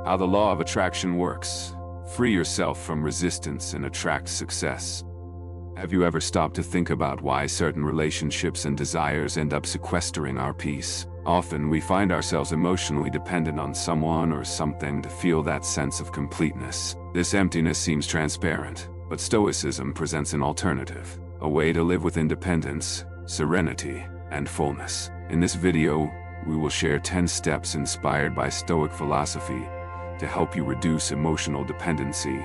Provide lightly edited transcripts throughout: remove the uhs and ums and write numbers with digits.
How the law of attraction works. Free yourself from resistance and attract success. Have you ever stopped to think about why certain relationships and desires end up sequestering our peace? Often we find ourselves emotionally dependent on someone or something to feel that sense of completeness. This emptiness seems transparent, but Stoicism presents an alternative, a way to live with independence, serenity, and fullness. In this video, we will share 10 steps inspired by Stoic philosophy to help you reduce emotional dependency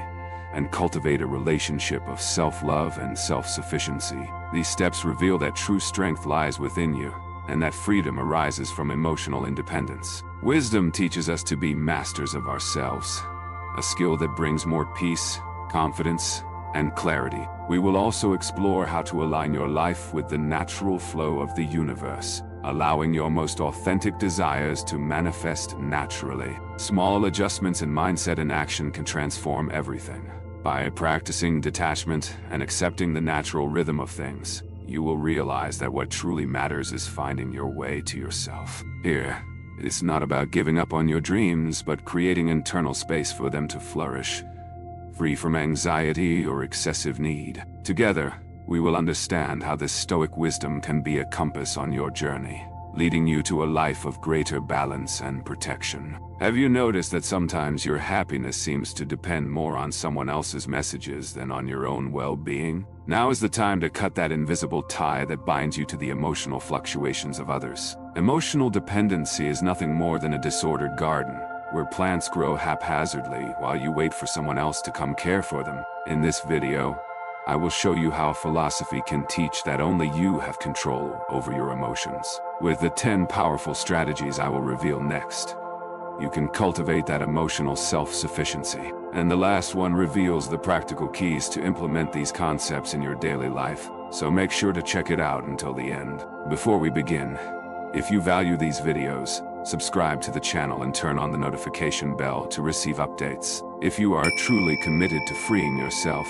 and cultivate a relationship of self-love and self-sufficiency. These steps reveal that true strength lies within you, and that freedom arises from emotional independence. Wisdom teaches us to be masters of ourselves, a skill that brings more peace, confidence, and clarity. We will also explore how to align your life with the natural flow of the universe, allowing your most authentic desires to manifest naturally. Small adjustments in mindset and action can transform everything. By practicing detachment and accepting the natural rhythm of things, you will realize that what truly matters is finding your way to yourself. Here, it's not about giving up on your dreams, but creating internal space for them to flourish, free from anxiety or excessive need. Together, we will understand how this Stoic wisdom can be a compass on your journey, leading you to a life of greater balance and protection. Have you noticed that sometimes your happiness seems to depend more on someone else's messages than on your own well-being? Now is the time to cut that invisible tie that binds you to the emotional fluctuations of others. Emotional dependency is nothing more than a disordered garden, where plants grow haphazardly while you wait for someone else to come care for them. In this video, I will show you how philosophy can teach that only you have control over your emotions. With the 10 powerful strategies I will reveal next, you can cultivate that emotional self-sufficiency. And the last one reveals the practical keys to implement these concepts in your daily life, so make sure to check it out until the end. Before we begin, if you value these videos, subscribe to the channel and turn on the notification bell to receive updates. If you are truly committed to freeing yourself,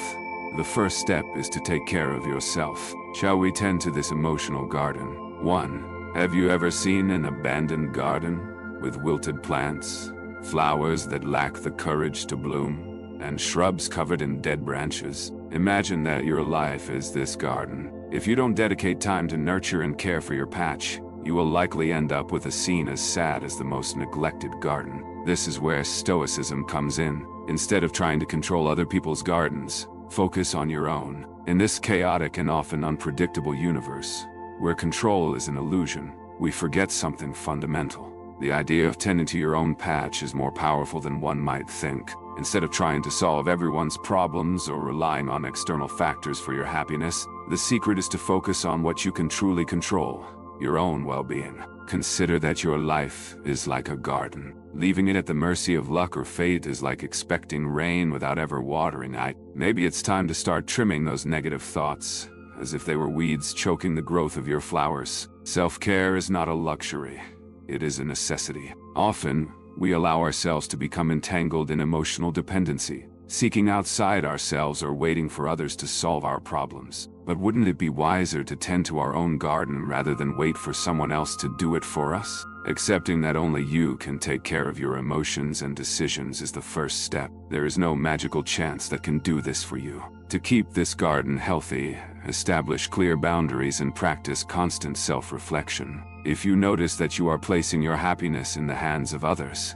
the first step is to take care of yourself. Shall we tend to this emotional garden? 1. Have you ever seen an abandoned garden with wilted plants, flowers that lack the courage to bloom, and shrubs covered in dead branches? Imagine that your life is this garden. If you don't dedicate time to nurture and care for your patch, you will likely end up with a scene as sad as the most neglected garden. This is where Stoicism comes in. Instead of trying to control other people's gardens, focus on your own. In this chaotic and often unpredictable universe, where control is an illusion, we forget something fundamental. The idea of tending to your own patch is more powerful than one might think. Instead of trying to solve everyone's problems or relying on external factors for your happiness, the secret is to focus on what you can truly control, your own well-being. Consider that your life is like a garden. Leaving it at the mercy of luck or fate is like expecting rain without ever watering it. Maybe it's time to start trimming those negative thoughts, as if they were weeds choking the growth of your flowers. Self-care is not a luxury. It is a necessity. Often, we allow ourselves to become entangled in emotional dependency, seeking outside ourselves or waiting for others to solve our problems. But wouldn't it be wiser to tend to our own garden rather than wait for someone else to do it for us? Accepting that only you can take care of your emotions and decisions is the first step. There is no magical chance that can do this for you. To keep this garden healthy, establish clear boundaries and practice constant self-reflection. If you notice that you are placing your happiness in the hands of others,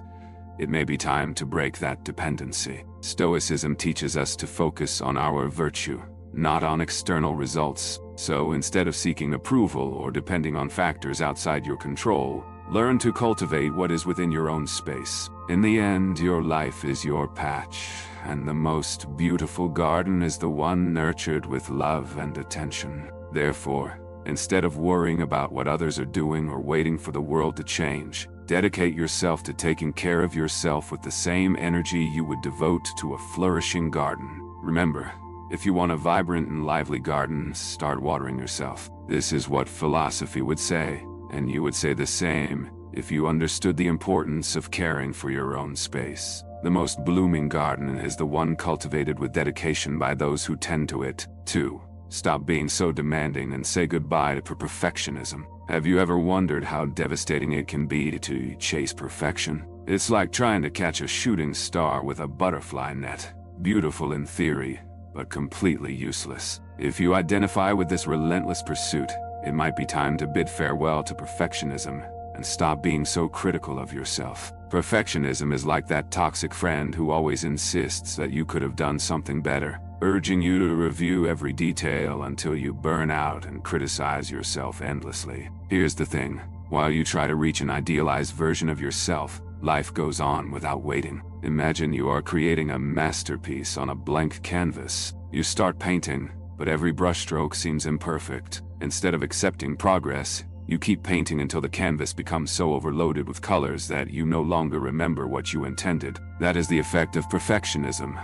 it may be time to break that dependency. Stoicism teaches us to focus on our virtue, not on external results. So instead of seeking approval or depending on factors outside your control, learn to cultivate what is within your own space. In the end, your life is your patch, and the most beautiful garden is the one nurtured with love and attention. Therefore, instead of worrying about what others are doing or waiting for the world to change, dedicate yourself to taking care of yourself with the same energy you would devote to a flourishing garden. Remember, if you want a vibrant and lively garden, start watering yourself. This is what philosophy would say, and you would say the same if you understood the importance of caring for your own space. The most blooming garden is the one cultivated with dedication by those who tend to it. 2. Stop being so demanding and say goodbye to perfectionism. Have you ever wondered how devastating it can be to chase perfection? It's like trying to catch a shooting star with a butterfly net. Beautiful in theory, but completely useless. If you identify with this relentless pursuit, it might be time to bid farewell to perfectionism and stop being so critical of yourself. Perfectionism is like that toxic friend who always insists that you could have done something better, urging you to review every detail until you burn out and criticize yourself endlessly. Here's the thing, while you try to reach an idealized version of yourself, life goes on without waiting. Imagine you are creating a masterpiece on a blank canvas. You start painting, but every brushstroke seems imperfect. Instead of accepting progress, you keep painting until the canvas becomes so overloaded with colors that you no longer remember what you intended. That is the effect of perfectionism.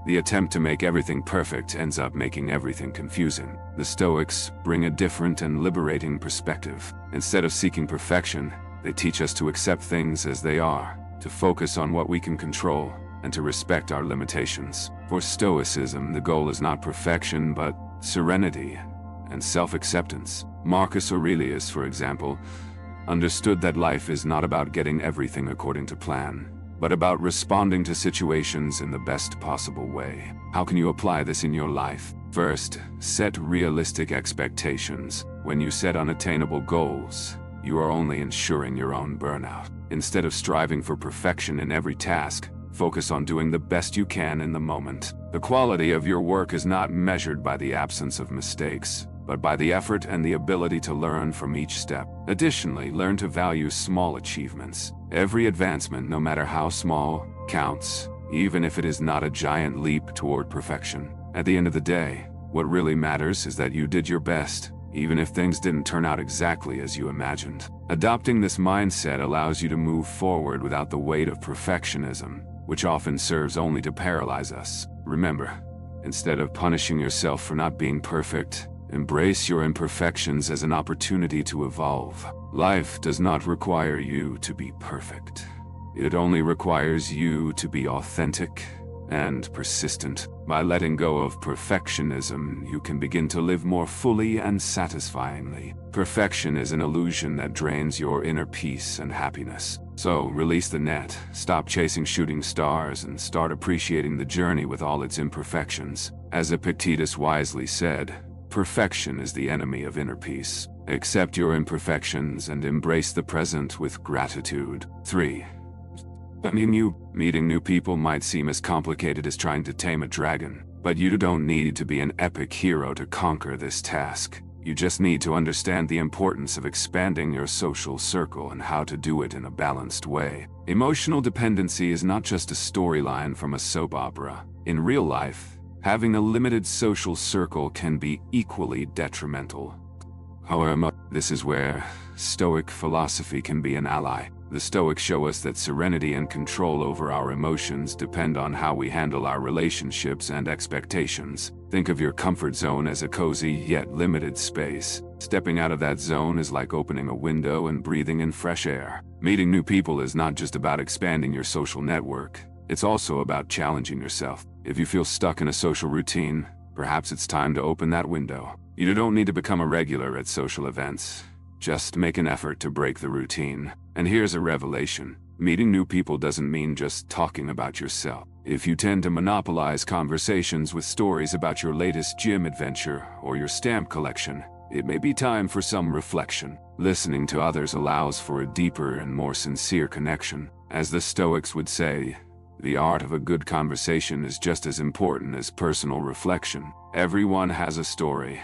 The attempt to make everything perfect ends up making everything confusing. The Stoics bring a different and liberating perspective. Instead of seeking perfection, they teach us to accept things as they are, to focus on what we can control, and to respect our limitations. For Stoicism, the goal is not perfection, but serenity and self-acceptance. Marcus Aurelius, for example, understood that life is not about getting everything according to plan, but about responding to situations in the best possible way. How can you apply this in your life? First, set realistic expectations. When you set unattainable goals, you are only ensuring your own burnout. Instead of striving for perfection in every task, focus on doing the best you can in the moment. The quality of your work is not measured by the absence of mistakes, but by the effort and the ability to learn from each step. Additionally, learn to value small achievements. Every advancement, no matter how small, counts, even if it is not a giant leap toward perfection. At the end of the day, what really matters is that you did your best, even if things didn't turn out exactly as you imagined. Adopting this mindset allows you to move forward without the weight of perfectionism, which often serves only to paralyze us. Remember, instead of punishing yourself for not being perfect, embrace your imperfections as an opportunity to evolve. Life does not require you to be perfect. It only requires you to be authentic and persistent. By letting go of perfectionism, you can begin to live more fully and satisfyingly. Perfection is an illusion that drains your inner peace and happiness. So, release the net, stop chasing shooting stars, and start appreciating the journey with all its imperfections. As Epictetus wisely said, perfection is the enemy of inner peace. Accept your imperfections and embrace the present with gratitude. 3. Meeting new people might seem as complicated as trying to tame a dragon, but you don't need to be an epic hero to conquer this task. You just need to understand the importance of expanding your social circle and how to do it in a balanced way. Emotional dependency is not just a storyline from a soap opera. In real life, having a limited social circle can be equally detrimental. However, this is where Stoic philosophy can be an ally. The Stoics show us that serenity and control over our emotions depend on how we handle our relationships and expectations. Think of your comfort zone as a cozy yet limited space. Stepping out of that zone is like opening a window and breathing in fresh air. Meeting new people is not just about expanding your social network. It's also about challenging yourself. If you feel stuck in a social routine, perhaps it's time to open that window. You don't need to become a regular at social events. Just make an effort to break the routine. And here's a revelation. Meeting new people doesn't mean just talking about yourself. If you tend to monopolize conversations with stories about your latest gym adventure or your stamp collection, it may be time for some reflection. Listening to others allows for a deeper and more sincere connection. As the Stoics would say, the art of a good conversation is just as important as personal reflection. Everyone has a story,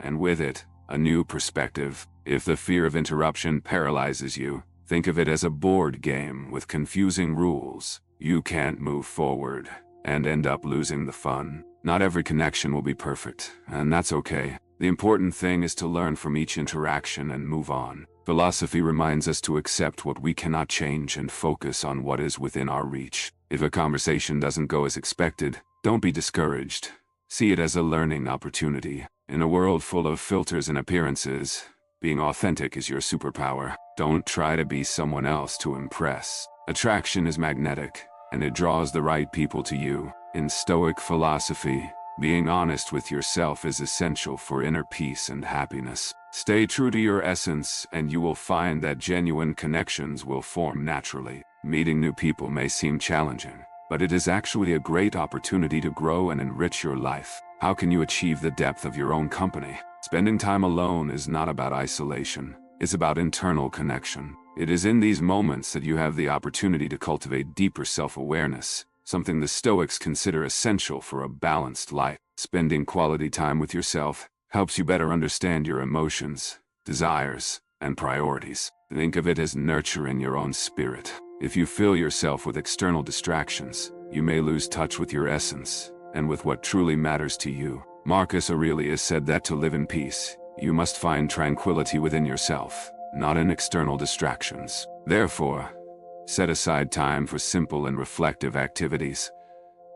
and with it, a new perspective. If the fear of interruption paralyzes you, think of it as a board game with confusing rules. You can't move forward and end up losing the fun. Not every connection will be perfect, and that's okay. The important thing is to learn from each interaction and move on. Philosophy reminds us to accept what we cannot change and focus on what is within our reach. If a conversation doesn't go as expected, don't be discouraged. See it as a learning opportunity. In a world full of filters and appearances, being authentic is your superpower. Don't try to be someone else to impress. Attraction is magnetic, and it draws the right people to you. In Stoic philosophy, being honest with yourself is essential for inner peace and happiness. Stay true to your essence, and you will find that genuine connections will form naturally. Meeting new people may seem challenging, but it is actually a great opportunity to grow and enrich your life. How can you achieve the depth of your own company? Spending time alone is not about isolation. It's about internal connection. It is in these moments that you have the opportunity to cultivate deeper self-awareness, something the Stoics consider essential for a balanced life. Spending quality time with yourself helps you better understand your emotions, desires, and priorities. Think of it as nurturing your own spirit. If you fill yourself with external distractions, you may lose touch with your essence and with what truly matters to you. Marcus Aurelius said that to live in peace, you must find tranquility within yourself, not in external distractions. Therefore, set aside time for simple and reflective activities,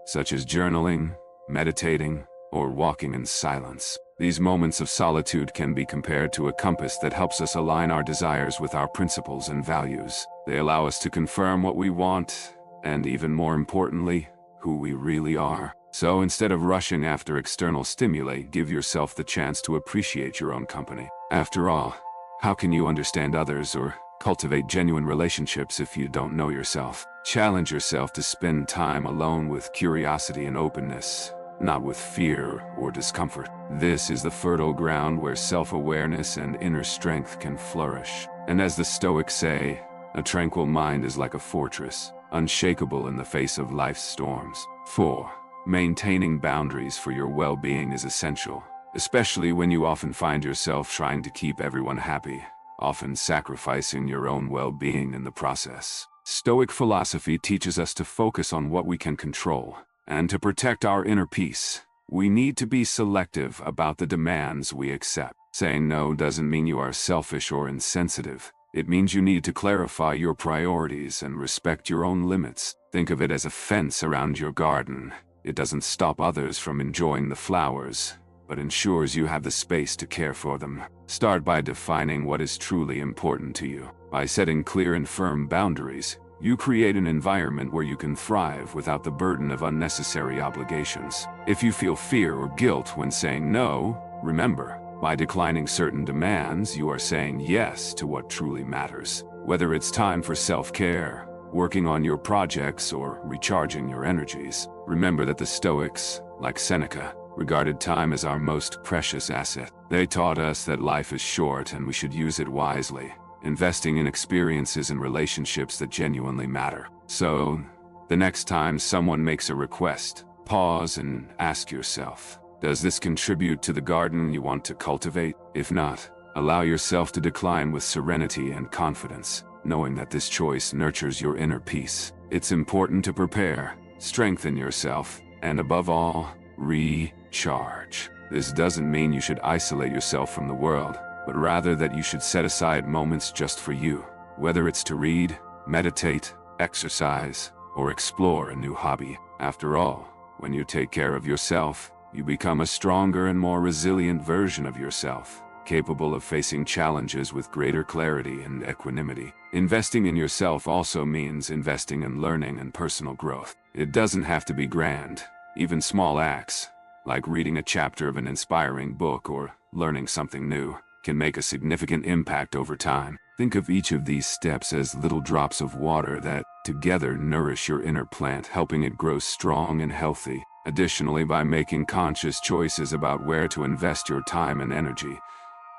such as journaling, meditating, or walking in silence. These moments of solitude can be compared to a compass that helps us align our desires with our principles and values. They allow us to confirm what we want, and even more importantly, who we really are. So instead of rushing after external stimuli, give yourself the chance to appreciate your own company. After all, how can you understand others or cultivate genuine relationships if you don't know yourself? Challenge yourself to spend time alone with curiosity and openness, not with fear or discomfort. This is the fertile ground where self-awareness and inner strength can flourish. And as the Stoics say, a tranquil mind is like a fortress, unshakable in the face of life's storms. 4. Maintaining boundaries for your well-being is essential, especially when you often find yourself trying to keep everyone happy, often sacrificing your own well-being in the process. Stoic philosophy teaches us to focus on what we can control, and to protect our inner peace, we need to be selective about the demands we accept. Saying no doesn't mean you are selfish or insensitive. It means you need to clarify your priorities and respect your own limits. Think of it as a fence around your garden. It doesn't stop others from enjoying the flowers, but ensures you have the space to care for them. Start by defining what is truly important to you. By setting clear and firm boundaries, you create an environment where you can thrive without the burden of unnecessary obligations. If you feel fear or guilt when saying no, remember, by declining certain demands, you are saying yes to what truly matters. Whether it's time for self-care, working on your projects, or recharging your energies, remember that the Stoics, like Seneca, regarded time as our most precious asset. They taught us that life is short and we should use it wisely, investing in experiences and relationships that genuinely matter. So, the next time someone makes a request, pause and ask yourself, does this contribute to the garden you want to cultivate? If not, allow yourself to decline with serenity and confidence, knowing that this choice nurtures your inner peace. It's important to prepare, strengthen yourself, and above all, recharge. This doesn't mean you should isolate yourself from the world, but rather that you should set aside moments just for you, whether it's to read, meditate, exercise, or explore a new hobby. After all, when you take care of yourself, you become a stronger and more resilient version of yourself, capable of facing challenges with greater clarity and equanimity. Investing in yourself also means investing in learning and personal growth. It doesn't have to be grand. Even small acts, like reading a chapter of an inspiring book or learning something new, can make a significant impact over time. Think of each of these steps as little drops of water that, together, nourish your inner plant, helping it grow strong and healthy. Additionally, by making conscious choices about where to invest your time and energy,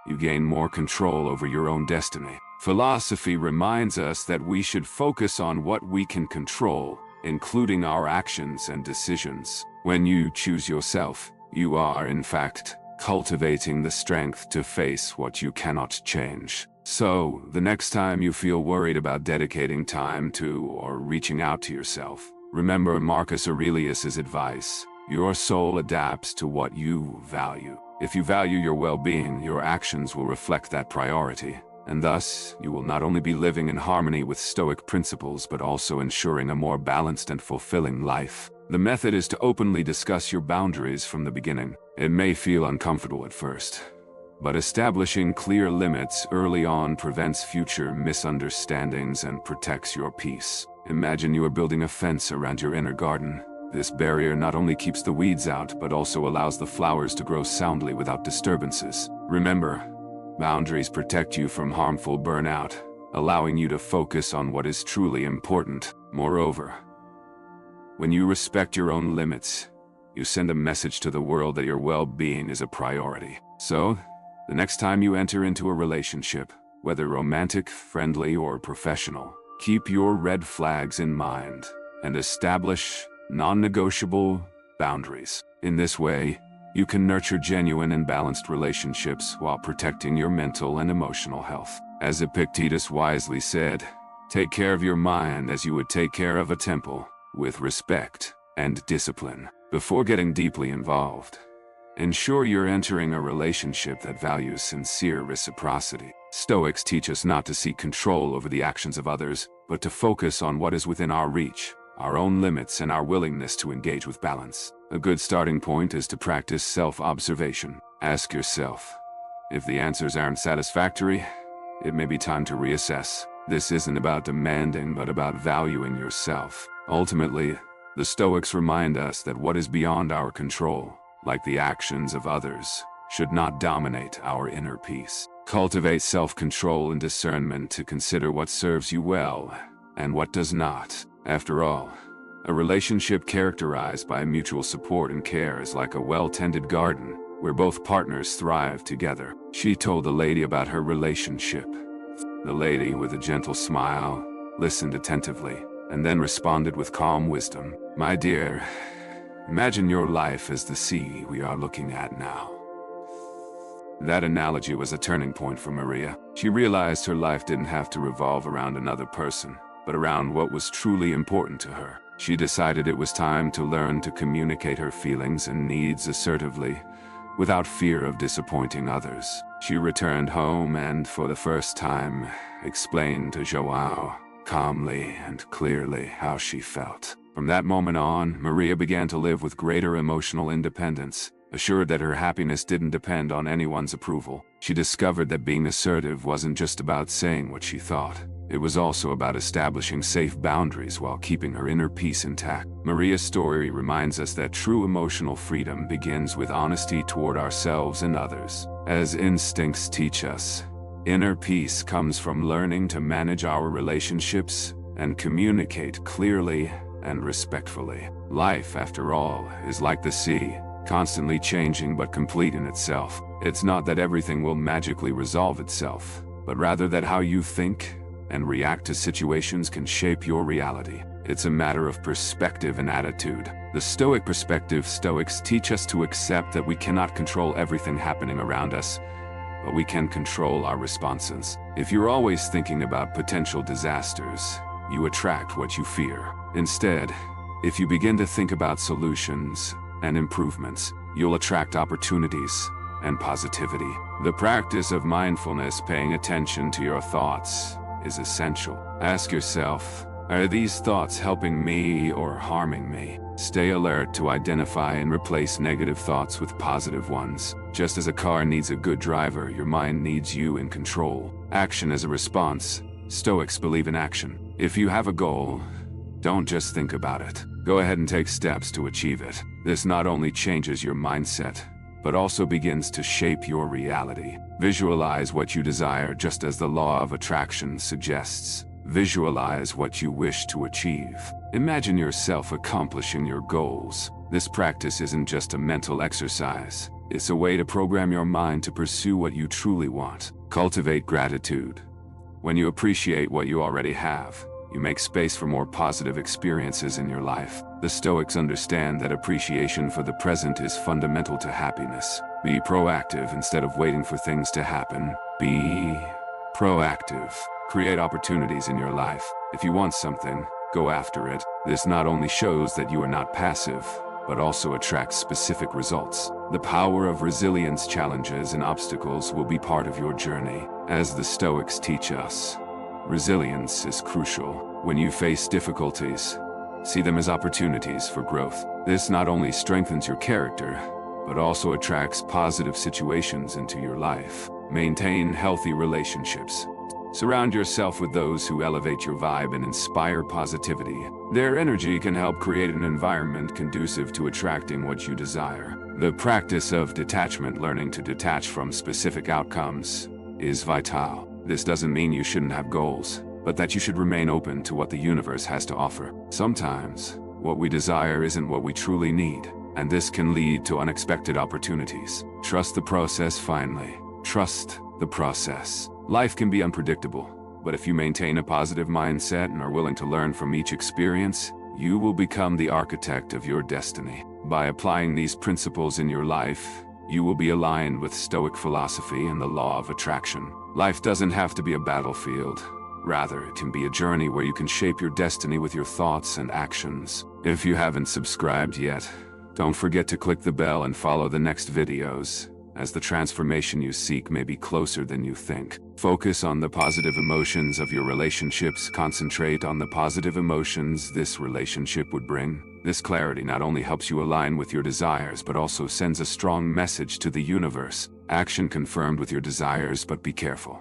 you gain more control over your own destiny. Philosophy reminds us that we should focus on what we can control, including our actions and decisions. When you choose yourself, you are, in fact, cultivating the strength to face what you cannot change. So, the next time you feel worried about dedicating time to or reaching out to yourself, remember Marcus Aurelius's advice: your soul adapts to what you value. If you value your well-being, your actions will reflect that priority, and thus, you will not only be living in harmony with Stoic principles but also ensuring a more balanced and fulfilling life. The method is to openly discuss your boundaries from the beginning. It may feel uncomfortable at first, but establishing clear limits early on prevents future misunderstandings and protects your peace. Imagine you are building a fence around your inner garden. This barrier not only keeps the weeds out, but also allows the flowers to grow soundly without disturbances. Remember, boundaries protect you from harmful burnout, allowing you to focus on what is truly important. Moreover, when you respect your own limits, you send a message to the world that your well-being is a priority. So, the next time you enter into a relationship, whether romantic, friendly, or professional, keep your red flags in mind and establish non-negotiable boundaries. In this way, you can nurture genuine and balanced relationships while protecting your mental and emotional health. As Epictetus wisely said, take care of your mind as you would take care of a temple, with respect and discipline. Before getting deeply involved, ensure you're entering a relationship that values sincere reciprocity. Stoics teach us not to seek control over the actions of others, but to focus on what is within our reach, our own limits, and our willingness to engage with balance. A good starting point is to practice self-observation. Ask yourself, if the answers aren't satisfactory, it may be time to reassess. This isn't about demanding, but about valuing yourself. Ultimately, the Stoics remind us that what is beyond our control, like the actions of others, should not dominate our inner peace. Cultivate self-control and discernment to consider what serves you well and what does not. After all, a relationship characterized by mutual support and care is like a well-tended garden, where both partners thrive together. She told the lady about her relationship. The lady, with a gentle smile, listened attentively, and then responded with calm wisdom. My dear, imagine your life as the sea we are looking at now. That analogy was a turning point for Maria. She realized her life didn't have to revolve around another person, but around what was truly important to her. She decided it was time to learn to communicate her feelings and needs assertively, without fear of disappointing others. She returned home and, for the first time, explained to João, calmly and clearly, how she felt. From that moment on, Maria began to live with greater emotional independence, assured that her happiness didn't depend on anyone's approval. She discovered that being assertive wasn't just about saying what she thought. It was also about establishing safe boundaries while keeping her inner peace intact. Maria's story reminds us that true emotional freedom begins with honesty toward ourselves and others. As instincts teach us, inner peace comes from learning to manage our relationships and communicate clearly and respectfully. Life, after all, is like the sea, constantly changing but complete in itself. It's not that everything will magically resolve itself, but rather that how you think and react to situations can shape your reality. It's a matter of perspective and attitude. The Stoic perspective, Stoics teach us to accept that we cannot control everything happening around us, but we can control our responses. If you're always thinking about potential disasters, you attract what you fear. Instead, if you begin to think about solutions and improvements, you'll attract opportunities and positivity. The practice of mindfulness, paying attention to your thoughts, is essential. Ask yourself, are these thoughts helping me or harming me? Stay alert to identify and replace negative thoughts with positive ones. Just as a car needs a good driver, your mind needs you in control. Action as a response. Stoics believe in action. If you have a goal, don't just think about it. Go ahead and take steps to achieve it. This not only changes your mindset, but also begins to shape your reality. Visualize what you desire, just as the law of attraction suggests. Visualize what you wish to achieve. Imagine yourself accomplishing your goals. This practice isn't just a mental exercise. It's a way to program your mind to pursue what you truly want. Cultivate gratitude. When you appreciate what you already have, you make space for more positive experiences in your life. The Stoics understand that appreciation for the present is fundamental to happiness. Be proactive instead of waiting for things to happen. Be proactive. Create opportunities in your life. If you want something, go after it. This not only shows that you are not passive, but also attracts specific results. The power of resilience, challenges, and obstacles will be part of your journey. As the Stoics teach us, resilience is crucial. When you face difficulties, see them as opportunities for growth. This not only strengthens your character, but also attracts positive situations into your life. Maintain healthy relationships. Surround yourself with those who elevate your vibe and inspire positivity. Their energy can help create an environment conducive to attracting what you desire. The practice of detachment, learning to detach from specific outcomes, is vital. This doesn't mean you shouldn't have goals, but that you should remain open to what the universe has to offer. Sometimes, what we desire isn't what we truly need, and this can lead to unexpected opportunities. Trust the process finally. Trust the process. Life can be unpredictable, but if you maintain a positive mindset and are willing to learn from each experience, you will become the architect of your destiny. By applying these principles in your life, you will be aligned with Stoic philosophy and the law of attraction. Life doesn't have to be a battlefield. Rather, it can be a journey where you can shape your destiny with your thoughts and actions. If you haven't subscribed yet, don't forget to click the bell and follow the next videos, as the transformation you seek may be closer than you think. Focus on the positive emotions of your relationships. Concentrate on the positive emotions this relationship would bring. This clarity not only helps you align with your desires, but also sends a strong message to the universe. Action confirmed with your desires, but be careful.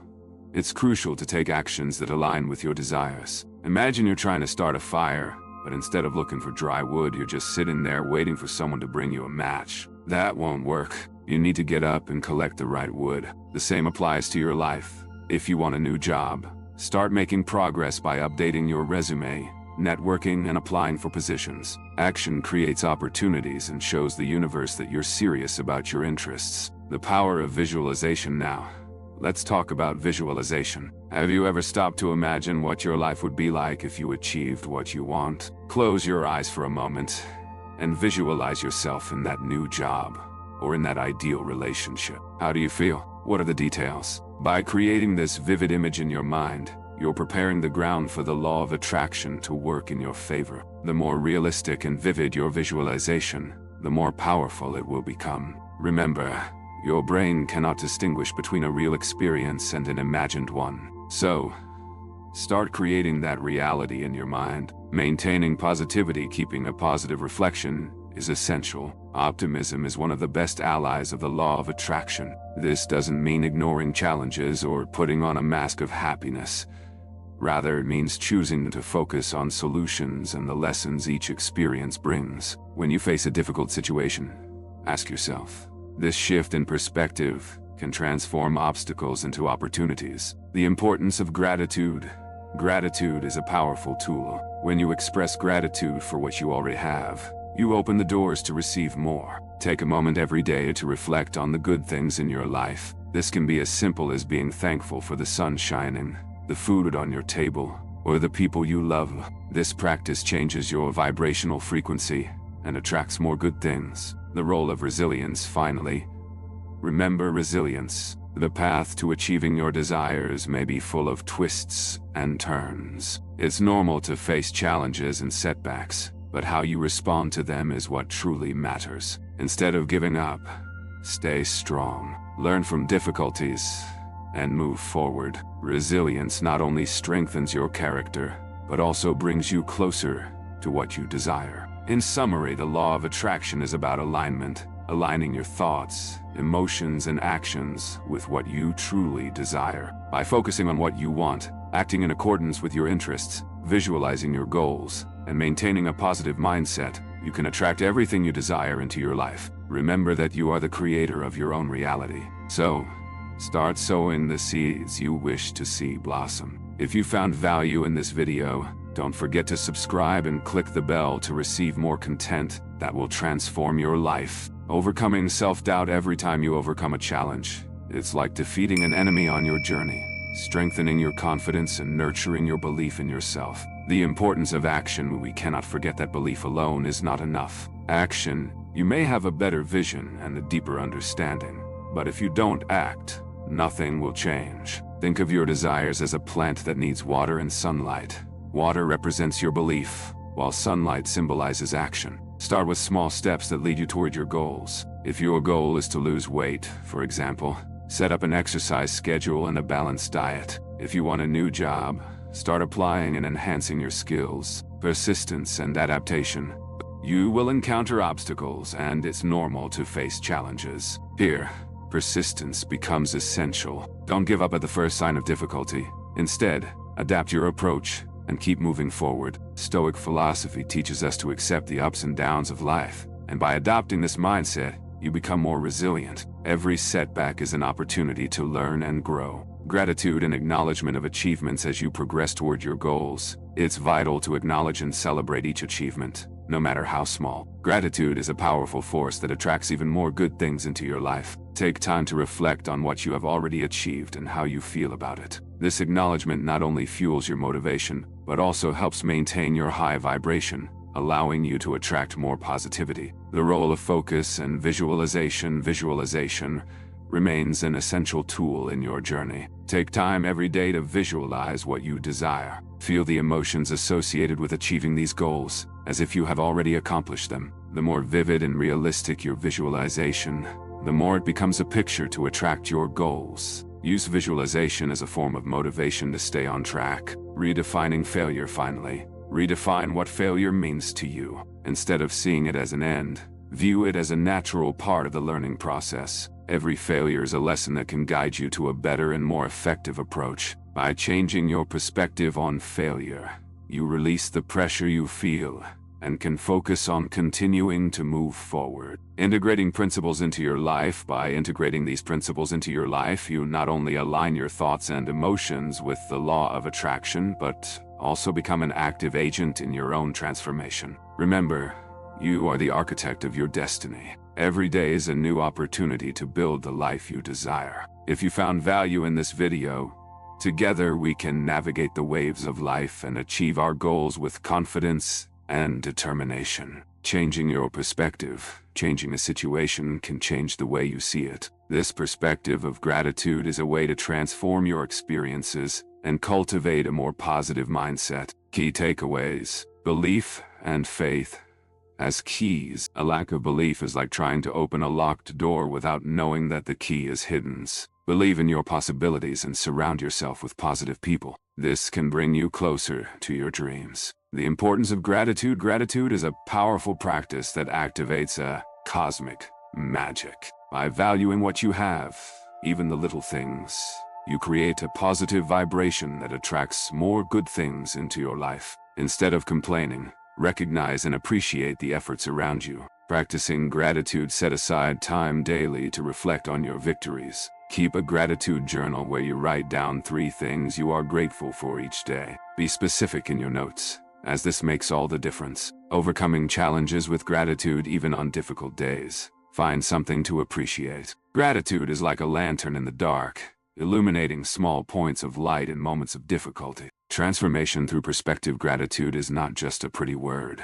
It's crucial to take actions that align with your desires. Imagine you're trying to start a fire, but instead of looking for dry wood, you're just sitting there waiting for someone to bring you a match. That won't work. You need to get up and collect the right wood. The same applies to your life. If you want a new job, start making progress by updating your resume, networking, and applying for positions. Action creates opportunities and shows the universe that you're serious about your interests. The power of visualization now. Let's talk about visualization. Have you ever stopped to imagine what your life would be like if you achieved what you want? Close your eyes for a moment and visualize yourself in that new job or in that ideal relationship. How do you feel? What are the details? By creating this vivid image in your mind, you're preparing the ground for the law of attraction to work in your favor. The more realistic and vivid your visualization, the more powerful it will become. Remember, your brain cannot distinguish between a real experience and an imagined one. So, start creating that reality in your mind. Maintaining positivity, keeping a positive reflection, is essential. Optimism is one of the best allies of the law of attraction. This doesn't mean ignoring challenges or putting on a mask of happiness. Rather, it means choosing to focus on solutions and the lessons each experience brings. When you face a difficult situation, ask yourself, this shift in perspective can transform obstacles into opportunities. The importance of gratitude. Gratitude is a powerful tool. When you express gratitude for what you already have, you open the doors to receive more. Take a moment every day to reflect on the good things in your life. This can be as simple as being thankful for the sun shining, the food on your table, or the people you love. This practice changes your vibrational frequency and attracts more good things. The role of resilience, finally. Remember resilience. The path to achieving your desires may be full of twists and turns. It's normal to face challenges and setbacks, but how you respond to them is what truly matters. Instead of giving up, stay strong. Learn from difficulties and move forward. Resilience not only strengthens your character, but also brings you closer to what you desire. In summary, the law of attraction is about alignment, aligning your thoughts, emotions, and actions with what you truly desire. By focusing on what you want, acting in accordance with your interests, visualizing your goals, and maintaining a positive mindset, you can attract everything you desire into your life. Remember that you are the creator of your own reality. So, start sowing the seeds you wish to see blossom. If you found value in this video, don't forget to subscribe and click the bell to receive more content that will transform your life. Overcoming self-doubt. Every time you overcome a challenge, it's like defeating an enemy on your journey, strengthening your confidence and nurturing your belief in yourself. The importance of action. We cannot forget that belief alone is not enough. Action. You may have a better vision and a deeper understanding, but if you don't act, nothing will change. Think of your desires as a plant that needs water and sunlight. Water represents your belief, while sunlight symbolizes action. Start with small steps that lead you toward your goals. If your goal is to lose weight, for example, set up an exercise schedule and a balanced diet. If you want a new job, start applying and enhancing your skills. Persistence and adaptation. You will encounter obstacles, and it's normal to face challenges. Here, persistence becomes essential. Don't give up at the first sign of difficulty. Instead, adapt your approach and keep moving forward. Stoic philosophy teaches us to accept the ups and downs of life, and by adopting this mindset, you become more resilient. Every setback is an opportunity to learn and grow. Gratitude and acknowledgement of achievements as you progress toward your goals. It's vital to acknowledge and celebrate each achievement, no matter how small. Gratitude is a powerful force that attracts even more good things into your life. Take time to reflect on what you have already achieved and how you feel about it. This acknowledgement not only fuels your motivation, but also helps maintain your high vibration, allowing you to attract more positivity. The role of focus and visualization remains an essential tool in your journey. Take time every day to visualize what you desire. Feel the emotions associated with achieving these goals, as if you have already accomplished them. The more vivid and realistic your visualization, the more it becomes a picture to attract your goals. Use visualization as a form of motivation to stay on track. Redefining failure. Finally, redefine what failure means to you. Instead of seeing it as an end, view it as a natural part of the learning process. Every failure is a lesson that can guide you to a better and more effective approach. By changing your perspective on failure, you release the pressure you feel and can focus on continuing to move forward. Integrating principles into your life. By integrating these principles into your life, you not only align your thoughts and emotions with the law of attraction, but also become an active agent in your own transformation. Remember, you are the architect of your destiny. Every day is a new opportunity to build the life you desire. If you found value in this video, together we can navigate the waves of life and achieve our goals with confidence and determination. Changing your perspective, changing a situation can change the way you see it. This perspective of gratitude is a way to transform your experiences and cultivate a more positive mindset. Key takeaways: belief and faith as keys. A lack of belief is like trying to open a locked door without knowing that the key is hidden. Believe in your possibilities and surround yourself with positive people. This can bring you closer to your dreams. The importance of gratitude. Gratitude is a powerful practice that activates a cosmic magic. By valuing what you have, even the little things, you create a positive vibration that attracts more good things into your life. Instead of complaining, recognize and appreciate the efforts around you. Practicing gratitude. Set aside time daily to reflect on your victories. Keep a gratitude journal where you write down 3 things you are grateful for each day. Be specific in your notes, as this makes all the difference. Overcoming challenges with gratitude. Even on difficult days, find something to appreciate. Gratitude is like a lantern in the dark, illuminating small points of light in moments of difficulty. Transformation through perspective. Gratitude is not just a pretty word.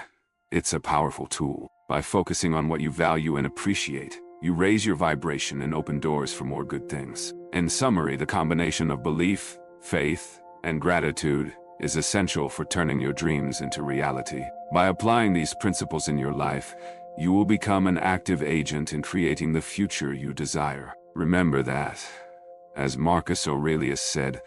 It's a powerful tool. By focusing on what you value and appreciate, you raise your vibration and open doors for more good things. In summary, the combination of belief, faith, and gratitude is essential for turning your dreams into reality. By applying these principles in your life, you will become an active agent in creating the future you desire. Remember that, as Marcus Aurelius said,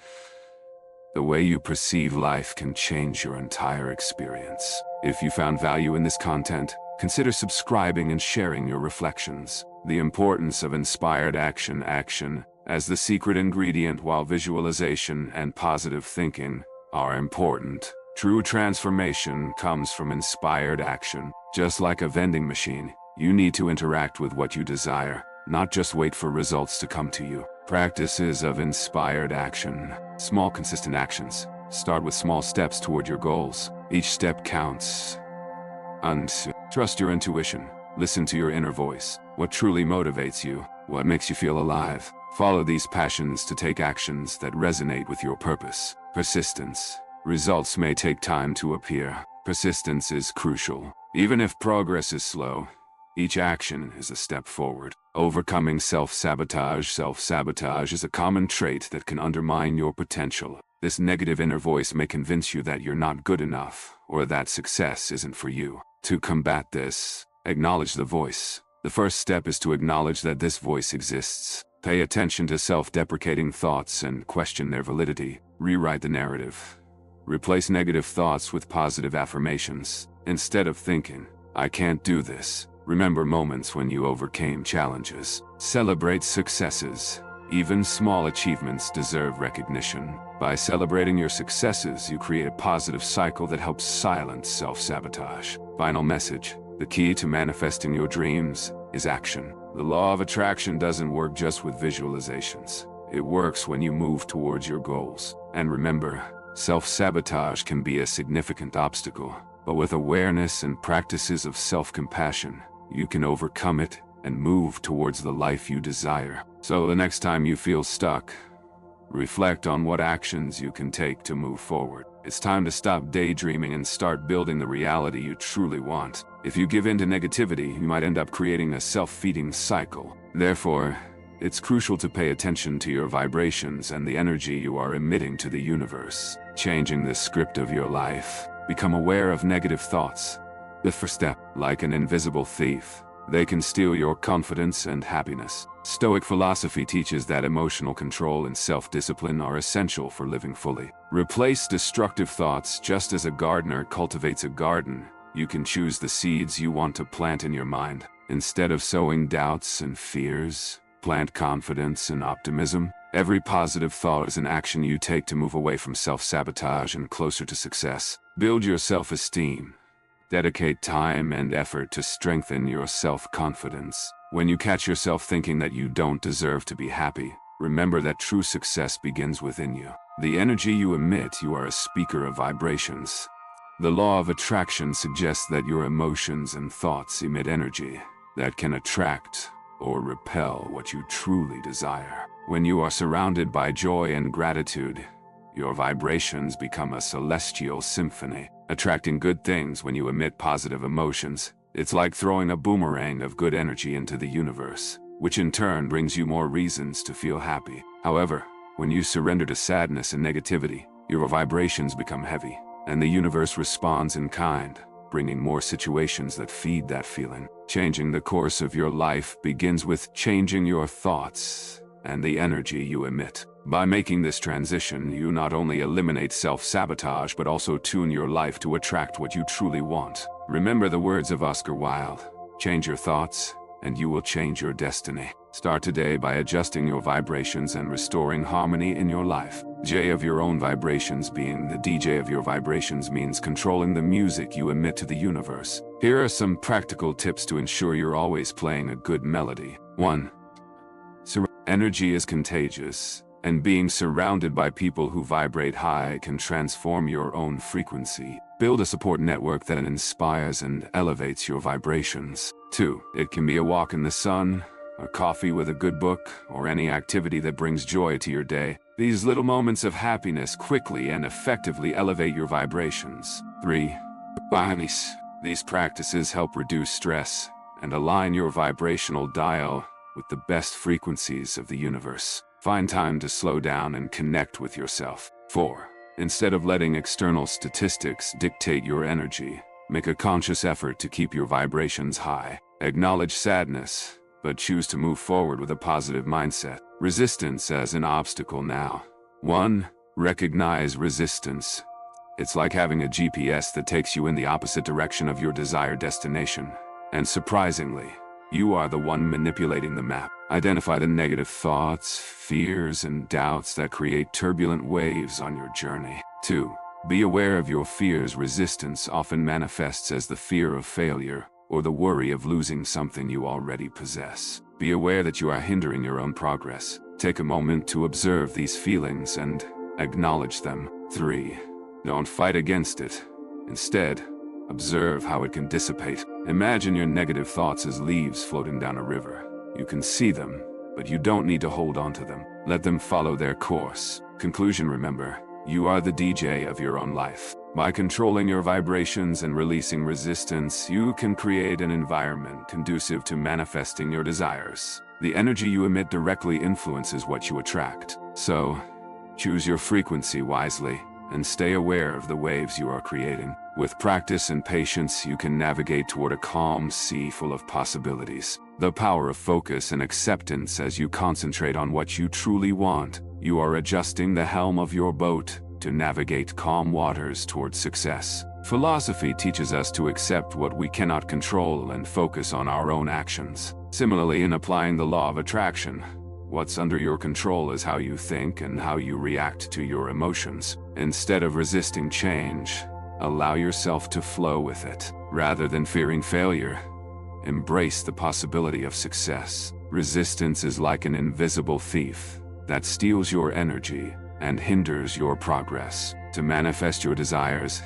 the way you perceive life can change your entire experience. If you found value in this content, consider subscribing and sharing your reflections. The importance of inspired action as the secret ingredient. While visualization and positive thinking are important, true transformation comes from inspired action. Just like a vending machine, you need to interact with what you desire, not just wait for results to come to you. Practices of inspired action. Small, consistent actions. Start with small steps toward your goals. Each step counts. And trust your intuition. Listen to your inner voice. What truly motivates you? What makes you feel alive? Follow these passions to take actions that resonate with your purpose. Persistence. Results may take time to appear. Persistence is crucial. Even if progress is slow, each action is a step forward. Overcoming self-sabotage. Self-sabotage is a common trait that can undermine your potential. This negative inner voice may convince you that you're not good enough, or that success isn't for you. To combat this, acknowledge the voice. The first step is to acknowledge that this voice exists. Pay attention to self-deprecating thoughts and question their validity. Rewrite the narrative. Replace negative thoughts with positive affirmations. Instead of thinking, "I can't do this," remember moments when you overcame challenges. Celebrate successes. Even small achievements deserve recognition. By celebrating your successes, you create a positive cycle that helps silence self-sabotage. Final message: the key to manifesting your dreams is action. The law of attraction doesn't work just with visualizations. It works when you move towards your goals. And remember, self-sabotage can be a significant obstacle, but with awareness and practices of self-compassion, you can overcome it and move towards the life you desire. So the next time you feel stuck, reflect on what actions you can take to move forward. It's time to stop daydreaming and start building the reality you truly want. If you give in to negativity, you might end up creating a self-feeding cycle. Therefore, it's crucial to pay attention to your vibrations and the energy you are emitting to the universe. Changing the script of your life. Become aware of negative thoughts. The first step, like an invisible thief, they can steal your confidence and happiness. Stoic philosophy teaches that emotional control and self-discipline are essential for living fully. Replace destructive thoughts just as a gardener cultivates a garden. You can choose the seeds you want to plant in your mind. Instead of sowing doubts and fears, plant confidence and optimism. Every positive thought is an action you take to move away from self-sabotage and closer to success. Build your self-esteem. Dedicate time and effort to strengthen your self-confidence. When you catch yourself thinking that you don't deserve to be happy, remember that true success begins within you. The energy you emit, you are a speaker of vibrations. The law of attraction suggests that your emotions and thoughts emit energy that can attract or repel what you truly desire. When you are surrounded by joy and gratitude, your vibrations become a celestial symphony, attracting good things. When you emit positive emotions, it's like throwing a boomerang of good energy into the universe, which in turn brings you more reasons to feel happy. However, when you surrender to sadness and negativity, your vibrations become heavy, and the universe responds in kind, bringing more situations that feed that feeling. Changing the course of your life begins with changing your thoughts and the energy you emit. By making this transition, you not only eliminate self-sabotage but also tune your life to attract what you truly want. Remember the words of Oscar Wilde, change your thoughts, and you will change your destiny. Start today by adjusting your vibrations and restoring harmony in your life. J of your own vibrations. Being the DJ of your vibrations means controlling the music you emit to the universe. Here are some practical tips to ensure you're always playing a good melody. 1. Energy is contagious, and being surrounded by people who vibrate high can transform your own frequency. Build a support network that inspires and elevates your vibrations. 2. It can be a walk in the sun, a coffee with a good book, or any activity that brings joy to your day. These little moments of happiness quickly and effectively elevate your vibrations. 3. These practices help reduce stress and align your vibrational dial with the best frequencies of the universe. Find time to slow down and connect with yourself. 4. Instead of letting external statistics dictate your energy, make a conscious effort to keep your vibrations high. Acknowledge sadness, but choose to move forward with a positive mindset. Resistance as an obstacle now. 1. Recognize resistance. It's like having a GPS that takes you in the opposite direction of your desired destination. And surprisingly, you are the one manipulating the map. Identify the negative thoughts, fears, and doubts that create turbulent waves on your journey. 2. Be aware of your fears. Resistance often manifests as the fear of failure or the worry of losing something you already possess. Be aware that you are hindering your own progress. Take a moment to observe these feelings and acknowledge them. 3. Don't fight against it. Instead, observe how it can dissipate. Imagine your negative thoughts as leaves floating down a river. You can see them, but you don't need to hold on to them. Let them follow their course. Conclusion: remember, you are the DJ of your own life. By controlling your vibrations and releasing resistance, you can create an environment conducive to manifesting your desires. The energy you emit directly influences what you attract. So, choose your frequency wisely and stay aware of the waves you are creating. With practice and patience, you can navigate toward a calm sea full of possibilities. The power of focus and acceptance. As you concentrate on what you truly want, you are adjusting the helm of your boat to navigate calm waters toward success. Philosophy teaches us to accept what we cannot control and focus on our own actions. Similarly, in applying the law of attraction, what's under your control is how you think and how you react to your emotions. Instead of resisting change, allow yourself to flow with it. Rather than fearing failure, embrace the possibility of success. Resistance is like an invisible thief that steals your energy and hinders your progress. To manifest your desires,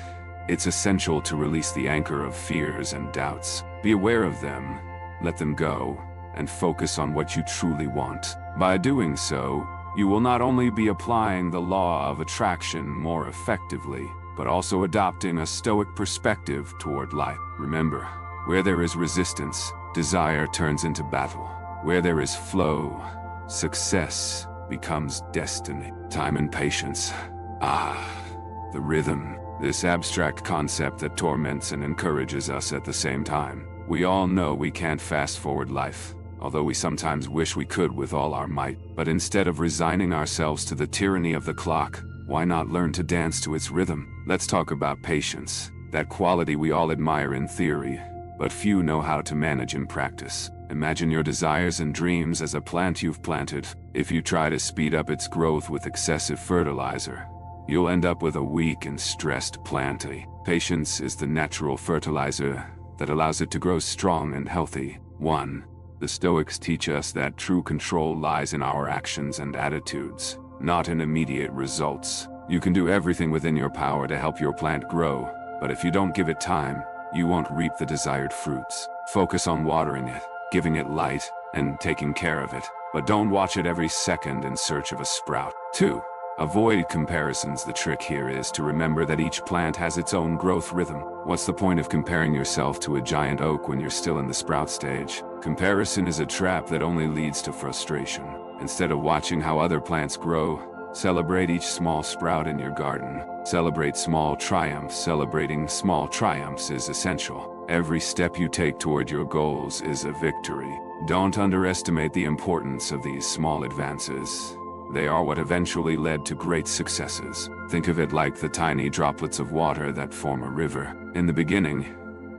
it's essential to release the anchor of fears and doubts. Be aware of them, let them go, and focus on what you truly want. By doing so, you will not only be applying the law of attraction more effectively, but also adopting a Stoic perspective toward life. Remember, where there is resistance, desire turns into battle. Where there is flow, success becomes destiny. Time and patience. The rhythm. This abstract concept that torments and encourages us at the same time. We all know we can't fast forward life, although we sometimes wish we could with all our might. But instead of resigning ourselves to the tyranny of the clock, why not learn to dance to its rhythm? Let's talk about patience, that quality we all admire in theory, but few know how to manage in practice. Imagine your desires and dreams as a plant you've planted. If you try to speed up its growth with excessive fertilizer, you'll end up with a weak and stressed plant. Patience is the natural fertilizer that allows it to grow strong and healthy. 1. The Stoics teach us that true control lies in our actions and attitudes, not in immediate results. You can do everything within your power to help your plant grow, but if you don't give it time, you won't reap the desired fruits. Focus on watering it, giving it light, and taking care of it, but don't watch it every second in search of a sprout. 2. Avoid comparisons. The trick here is to remember that each plant has its own growth rhythm. What's the point of comparing yourself to a giant oak when you're still in the sprout stage? Comparison is a trap that only leads to frustration. Instead of watching how other plants grow, celebrate each small sprout in your garden. Celebrate small triumphs. Celebrating small triumphs is essential. Every step you take toward your goals is a victory. Don't underestimate the importance of these small advances. They are what eventually led to great successes. Think of it like the tiny droplets of water that form a river. In the beginning,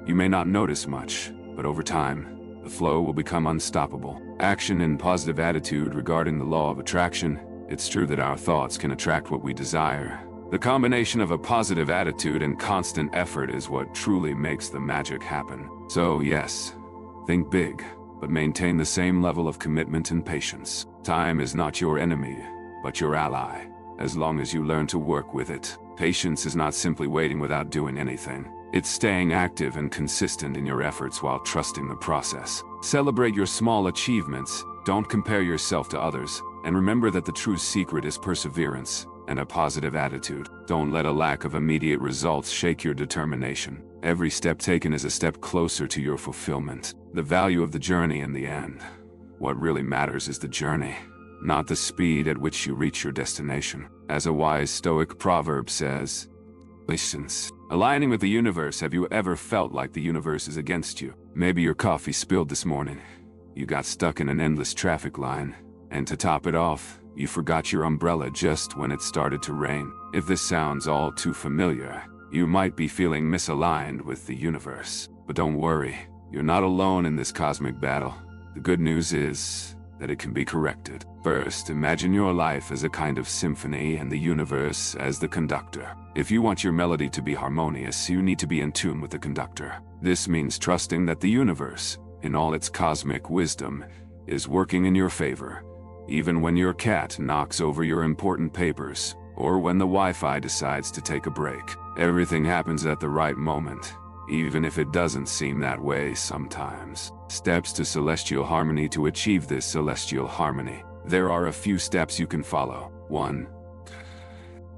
you may not notice much, but over time, the flow will become unstoppable. Action and positive attitude. Regarding the law of attraction, it's true that our thoughts can attract what we desire. The combination of a positive attitude and constant effort is what truly makes the magic happen. So yes, think big, but maintain the same level of commitment and patience. Time is not your enemy, but your ally, as long as you learn to work with it. Patience is not simply waiting without doing anything. It's staying active and consistent in your efforts while trusting the process. Celebrate your small achievements, don't compare yourself to others, and remember that the true secret is perseverance and a positive attitude. Don't let a lack of immediate results shake your determination. Every step taken is a step closer to your fulfillment. The value of the journey in the end. What really matters is the journey, not the speed at which you reach your destination. As a wise Stoic proverb says, patience. Aligning with the universe. Have you ever felt like the universe is against you? Maybe your coffee spilled this morning. You got stuck in an endless traffic line. And to top it off, you forgot your umbrella just when it started to rain. If this sounds all too familiar, you might be feeling misaligned with the universe. But don't worry, you're not alone in this cosmic battle. The good news is that it can be corrected. First, imagine your life as a kind of symphony and the universe as the conductor. If you want your melody to be harmonious, you need to be in tune with the conductor. This means trusting that the universe, in all its cosmic wisdom, is working in your favor. Even when your cat knocks over your important papers, or when the Wi-Fi decides to take a break. Everything happens at the right moment, even if it doesn't seem that way sometimes. Steps to celestial harmony. To achieve this celestial harmony, there are a few steps you can follow. 1.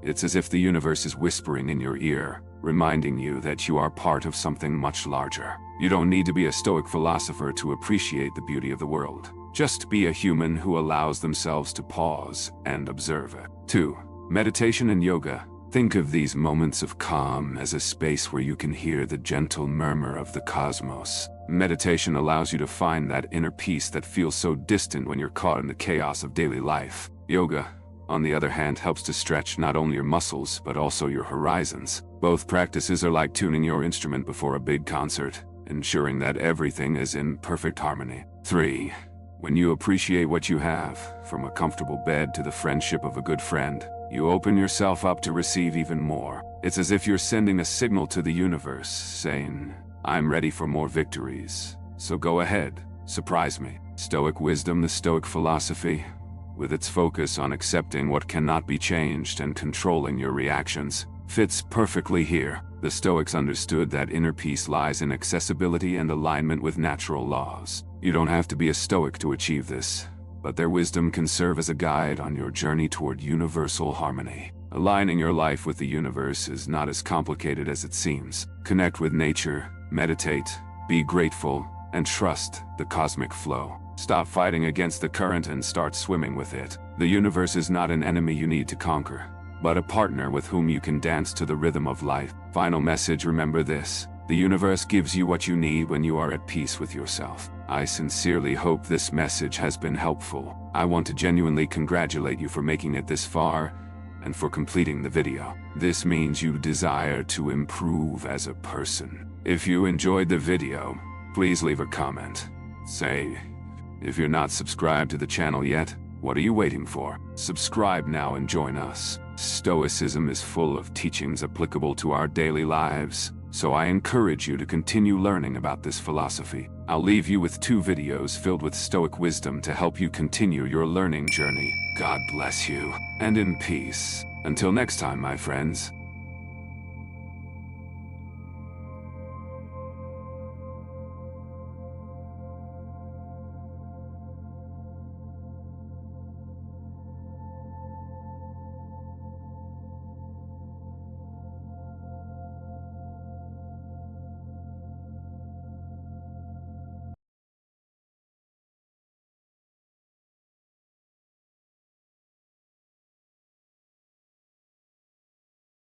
It's as if the universe is whispering in your ear, reminding you that you are part of something much larger. You don't need to be a Stoic philosopher to appreciate the beauty of the world. Just be a human who allows themselves to pause and observe it. 2. Meditation and yoga. Think of these moments of calm as a space where you can hear the gentle murmur of the cosmos. Meditation allows you to find that inner peace that feels so distant when you're caught in the chaos of daily life. Yoga, on the other hand, helps to stretch not only your muscles but also your horizons. Both practices are like tuning your instrument before a big concert, ensuring that everything is in perfect harmony. 3. When you appreciate what you have, from a comfortable bed to the friendship of a good friend, you open yourself up to receive even more. It's as if you're sending a signal to the universe, saying, I'm ready for more victories. So go ahead, surprise me. Stoic wisdom. The Stoic philosophy. with its focus on accepting what cannot be changed and controlling your reactions, fits perfectly here. The Stoics understood that inner peace lies in accessibility and alignment with natural laws. You don't have to be a Stoic to achieve this, but their wisdom can serve as a guide on your journey toward universal harmony. Aligning your life with the universe is not as complicated as it seems. Connect with nature, meditate, be grateful, and trust the cosmic flow. Stop fighting against the current and start swimming with it. The universe is not an enemy you need to conquer, but a partner with whom you can dance to the rhythm of life. Final message: remember this: the universe gives you what you need when you are at peace with yourself. I sincerely hope this message has been helpful. I want to genuinely congratulate you for making it this far and for completing the video. This means you desire to improve as a person. If you enjoyed the video, please leave a comment. Say, if you're not subscribed to the channel yet, what are you waiting for? Subscribe now and join us. Stoicism is full of teachings applicable to our daily lives, so I encourage you to continue learning about this philosophy. I'll leave you with 2 videos filled with Stoic wisdom to help you continue your learning journey. God bless you, and in peace. Until next time, my friends.